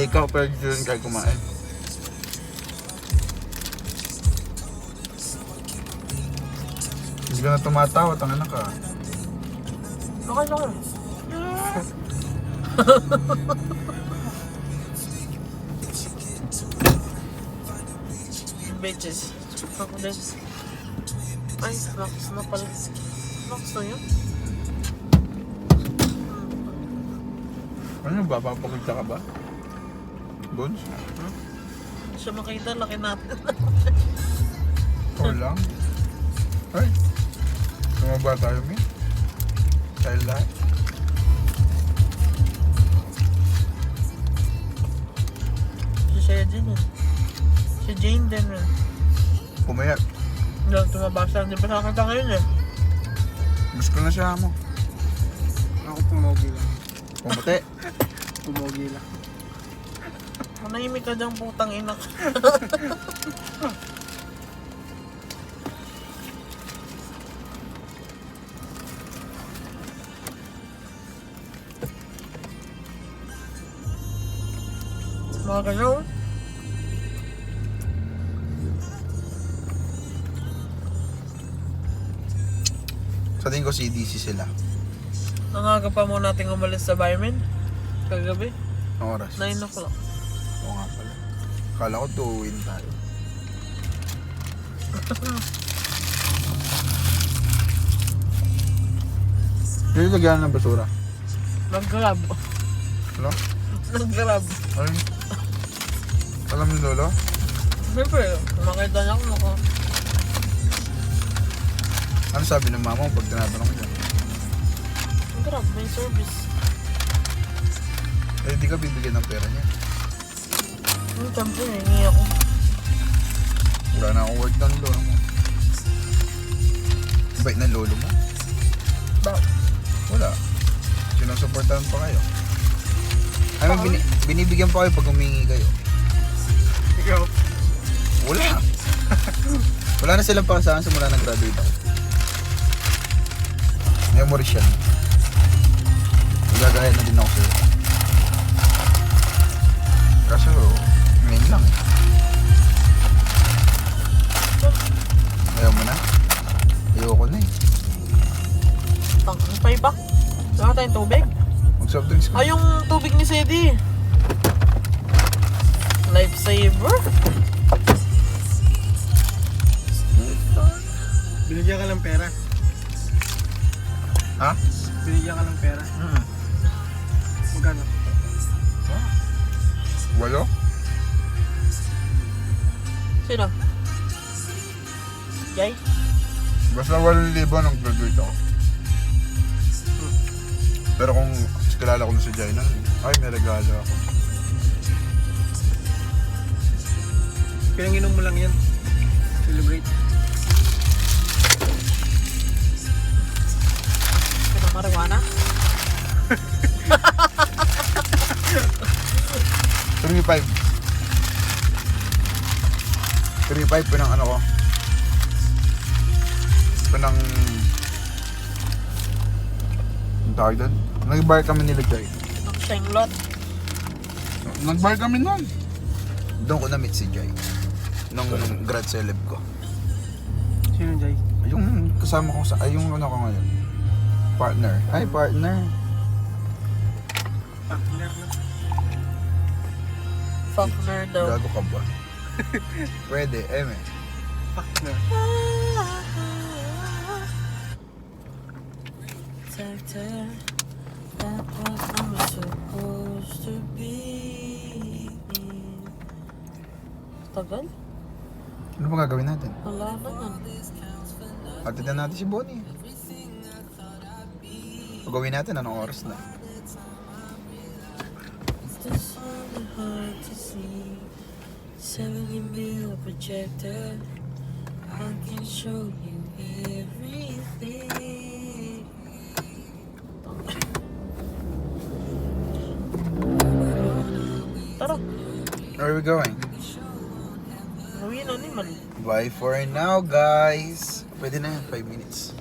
ikaw, pero dito rin kayo kumain. Hindi ka na tumatawa, tanga ka. Okay lang. Bitches. Ako din. Ay, snacks na pala. Snacks na yun? Ano ba? Papakita ka ba? Bones? Hindi siya makita, laki natin. Oo lang. Ay! Tumaba tayo, min. Tayo lahat. Si Shea din eh. Si Jane din eh. Pumayat. Hindi, tumabasa. Hindi pa sa akin ngayon eh. Gusto na siya mo. Ako pumogi lang. Pumuti. Pumogi lang. Manahimik ka dyan, putang ina ka. Mga ganyan. Sa tingin ko CDC sila. Nangaga pa mo natin umalis sa Baymen. Kagabi. Ang oras. 9 o'clock. Oo nga pala. Kala ko tuwin tayo. Hindi lagyan ng basura. Nag-grab. Ano? Nag-grab. Ay. Alam ni Lolo? Siyempre, makita niya ako. Ano sabi ng mama mo pag tinatanong niya? Grab, may service. Eh, di ka bibigyan ng pera niya. Siyempre, hingi ako. Wala na akong work ng lolo mo. Bait na lolo mo? Bakit? Wala. Sinusuportahan pa kayo. Ay, binibigyan pa kayo pag humingi kayo. Ikaw? Wala. Wala na silang pasahan simula nag-graduate ako. Memory siya. Magagaya na din ako sa'yo. Kaso, ngayon lang eh. Ayaw mo na? Ayoko na eh. Tangkang pa iba. Wala tayong tubig. Mag-soft drinks ka. Ay, yung tubig ni Sedi. Lifesaver. Binigyan ka ng pera. Ha? Binigyan ka ng pera. Magkano? Walo? Sino? Jay? Basta 8,000 nung graduate ako. Pero kung kilala ko na si Jai na, ay may regalo ako. Pinanginom mo lang yan. Celebrate. Sino marijuana? 3,500. 3,500 pinang ano ko. Pinang... Ang tawag doon? Nag-bar kami nila Jai. Nag-shenglot. Nag-bar kami nun. Doon ko na-meet si Jai. Nung grad celeb ko. Sino Jay? Yung kasama ko sa... Ay, yung ano ko ngayon. Partner. Hi, partner. Partner na. Fuckner daw. Gago ka ba? Pwede, eme. Partner. That what I'm supposed to be. Tagal? Ano ba gagawin natin? Wala na yan. Atid na natin si Bonnie. Pagawin natin, anong oras na? This one hard to see. 70 mil projector. I can show you everything. Tara, Where are we going? uwi na ni Mali. Bye for now, guys. Pwede na yan, 5 minutes.